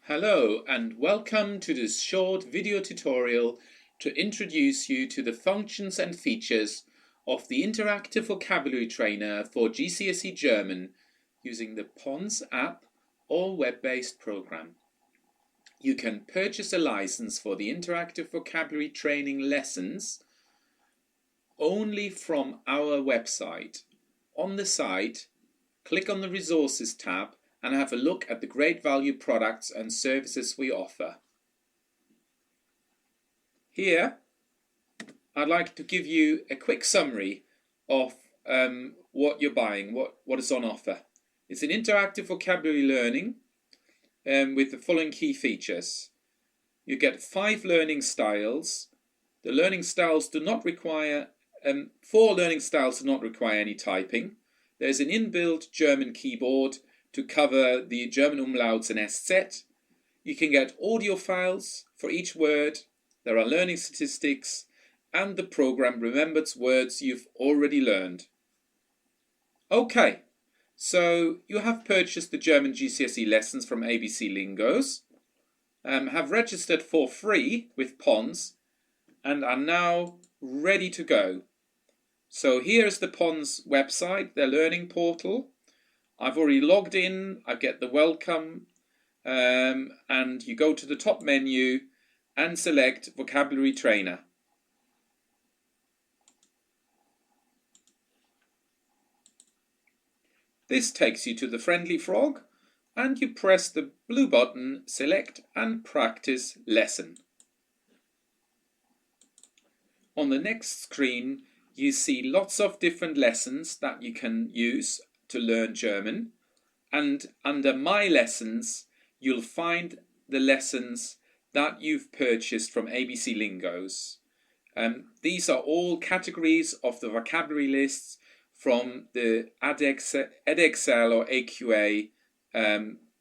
Hello and welcome to this short video tutorial to introduce you to the functions and features of the interactive vocabulary trainer for GCSE German using the PONS app or web-based program. You can purchase a license for the interactive vocabulary training lessons only from our website. On the site, click on the Resources tab and have a look at the great value products and services we offer. Here, I'd like to give you a quick summary of what you're buying, what is on offer. It's an interactive vocabulary learning with the following key features. You get 5 learning styles. The learning styles do not require, 4 learning styles do not require any typing. There's an inbuilt German keyboard to cover the German umlauts and SZ. You can get audio files for each word. There are learning statistics, and the program remembers words you've already learned. Okay, so you have purchased the German GCSE lessons from ABC Lingos, have registered for free with PONS, and are now ready to go. So here is the PONS website, their learning portal. I've already logged in, I get the welcome, and you go to the top menu and select Vocabulary Trainer. This takes you to the friendly frog, and you press the blue button, Select and Practice Lesson. On the next screen, you see lots of different lessons that you can use to learn German, and under My Lessons you'll find the lessons that you've purchased from ABC Lingos. These are all categories of the vocabulary lists from the Edexcel or AQA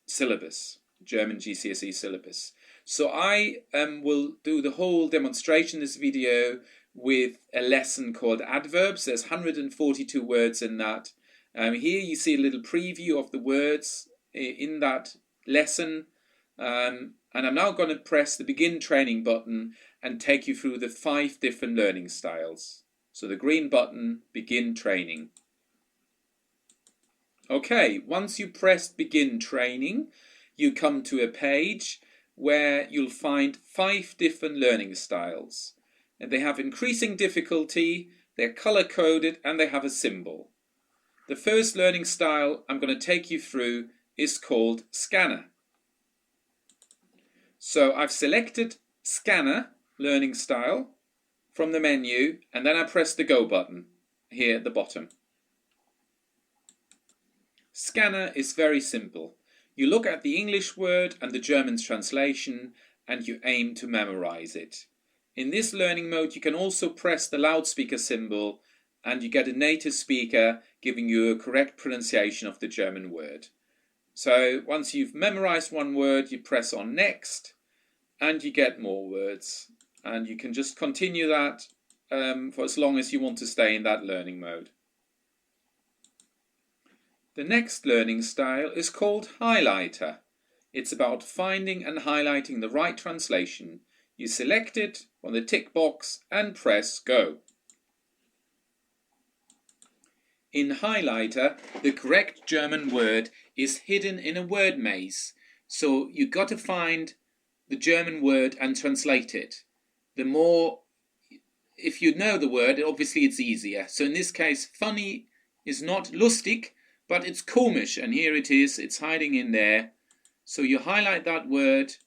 syllabus, German GCSE syllabus. So I will do the whole demonstration in this video with a lesson called Adverbs. There's 142 words in that. Here you see a little preview of the words in that lesson, and I'm now going to press the Begin Training button and take you through the 5 different learning styles. So the green button, Begin Training. Okay, once you press Begin Training, you come to a page where you'll find 5 different learning styles. And they have increasing difficulty, they're color-coded, and they have a symbol. The first learning style I'm going to take you through is called Scanner. So I've selected Scanner learning style from the menu, and then I press the Go button here at the bottom. Scanner is very simple. You look at the English word and the German translation, and you aim to memorize it. In this learning mode, you can also press the loudspeaker symbol, and you get a native speaker giving you a correct pronunciation of the German word. So once you've memorized one word, you press on Next, and you get more words. And you can just continue that for as long as you want to stay in that learning mode. The next learning style is called Highlighter. It's about finding and highlighting the right translation. You select it on the tick box and press Go. In Highlighter, the correct German word is hidden in a word maze. So you've got to find the German word and translate it. If you know the word, obviously it's easier. So in this case, funny is not lustig, but it's komisch, and here it is, it's hiding in there. So you highlight that word,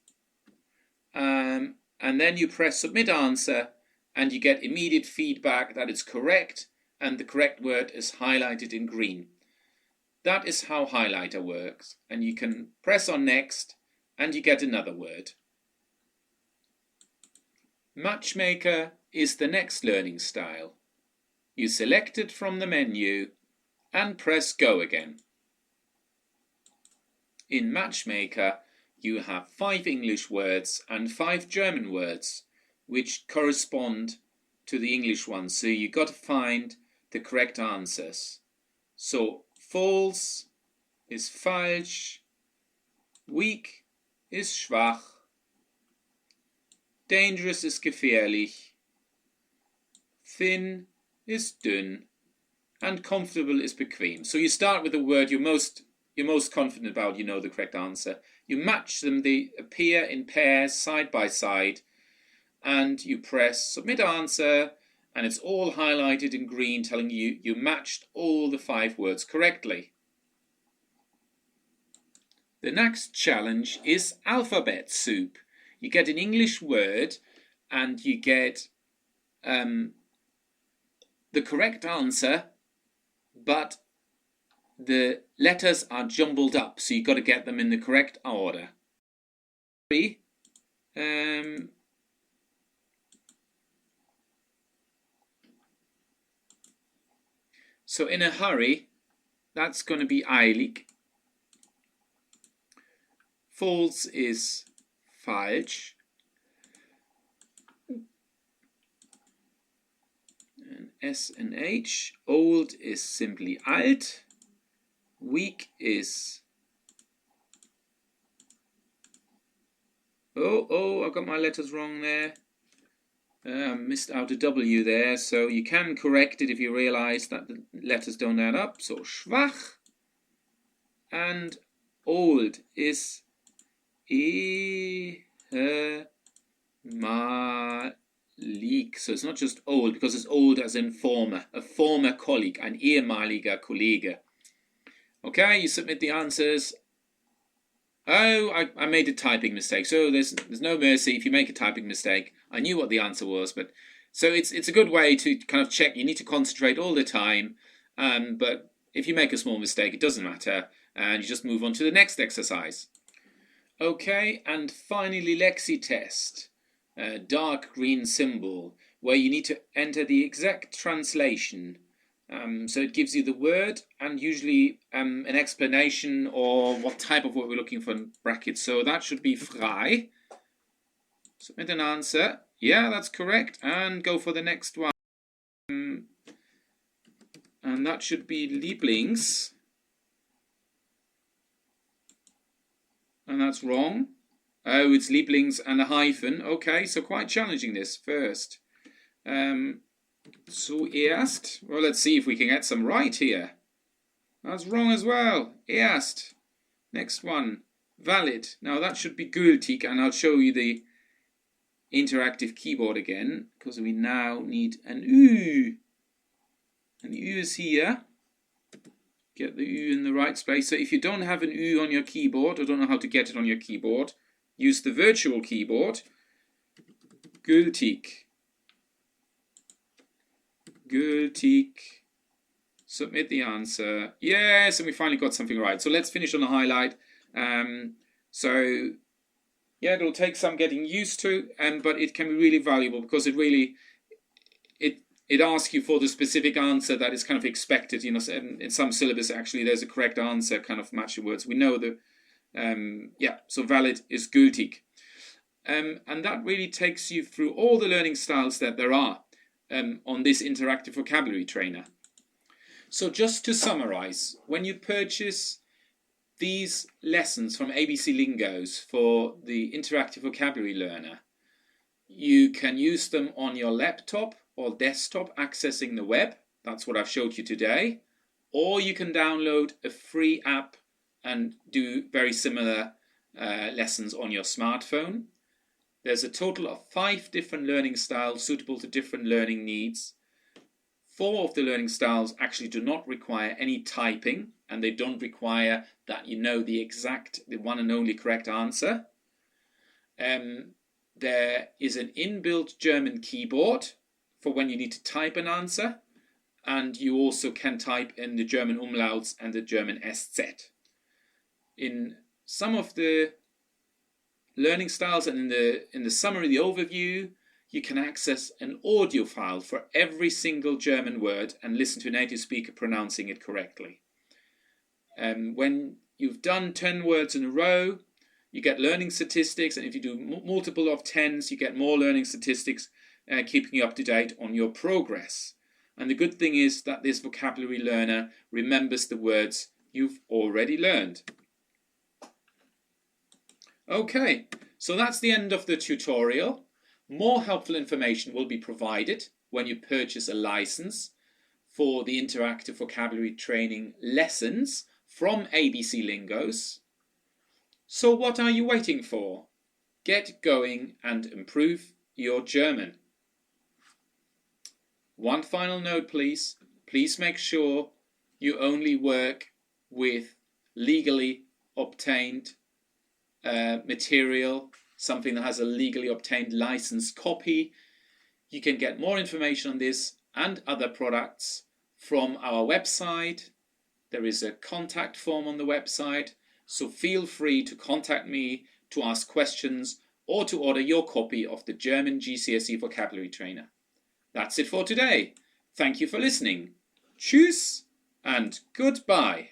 and then you press Submit Answer, and you get immediate feedback that it's correct, and the correct word is highlighted in green. That is how Highlighter works, and you can press on Next, and you get another word. Matchmaker is the next learning style. You select it from the menu and press Go again. In Matchmaker, you have 5 English words and 5 German words, which correspond to the English ones. So you've got to find the correct answers. So false is falsch, weak ist schwach. Dangerous is gefährlich. Thin is dünn. And comfortable is bequem. So you start with the word you're most confident about, you know the correct answer. You match them, they appear in pairs side by side, and you press submit answer, and it's all highlighted in green telling you you matched all the 5 words correctly. The next challenge is alphabet soup. You get an English word and you get the correct answer, but the letters are jumbled up, so you've got to get them in the correct order. So in a hurry, that's going to be eilig. False is falsch. And S and H. Old is simply alt. Weak is... Oh, I've got my letters wrong there. Missed out a W there, so you can correct it if you realize that the letters don't add up. So schwach. And old is ehemalig. So it's not just old, because it's old as in former, a former colleague, ein ehemaliger Kollege. Okay, you submit the answers. Oh, I made a typing mistake. So there's no mercy if you make a typing mistake. I knew what the answer was, but so it's a good way to kind of check. You need to concentrate all the time, but if you make a small mistake, it doesn't matter, and you just move on to the next exercise. Okay, and finally Lexi test, dark green symbol, where you need to enter the exact translation. So it gives you the word and usually an explanation or what type of word we're looking for in brackets. So that should be frei. Submit an answer. Yeah, that's correct. And go for the next one. And that should be Lieblings. And that's wrong. Oh, it's Lieblings and a hyphen. Okay, so quite challenging this first. Zuerst. Well, let's see if we can get some right here. That's wrong as well. Erst. Next one. Valid. Now that should be gültig, and I'll show you the interactive keyboard again, because we now need an Ü. And the Ü is here. Get the Ü in the right space. So if you don't have an Ü on your keyboard, or don't know how to get it on your keyboard, use the virtual keyboard. Gültig. Gültig. Submit the answer. Yes, and we finally got something right. So let's finish on a highlight. So yeah, it'll take some getting used to, but it can be really valuable because it asks you for the specific answer that is kind of expected. You know, in some syllabus actually there's a correct answer, kind of matching words. We know that. So valid is gültig, and that really takes you through all the learning styles that there are. On this interactive vocabulary trainer. So just to summarize, when you purchase these lessons from ABC Lingos for the interactive vocabulary learner, you can use them on your laptop or desktop accessing the web. That's what I've showed you today. Or you can download a free app and do very similar lessons on your smartphone. There's a total of 5 different learning styles suitable to different learning needs. 4 of the learning styles actually do not require any typing, and they don't require that you know the one and only correct answer. There is an inbuilt German keyboard for when you need to type an answer, and you also can type in the German umlauts and the German SZ. In some of the learning styles and in the summary, the overview, you can access an audio file for every single German word and listen to a native speaker pronouncing it correctly. When you've done 10 words in a row, you get learning statistics, and if you do multiple of 10s, you get more learning statistics, keeping you up to date on your progress. And the good thing is that this vocabulary learner remembers the words you've already learned. Okay, so that's the end of the tutorial. More helpful information will be provided when you purchase a license for the interactive vocabulary training lessons from ABC Lingos. So what are you waiting for? Get going and improve your German. One final note, please. Please make sure you only work with legally obtained material, something that has a legally obtained license copy. You can get more information on this and other products from our website. There is a contact form on the website, so feel free to contact me to ask questions or to order your copy of the German GCSE Vocabulary Trainer. That's it for today. Thank you for listening. Tschüss and goodbye.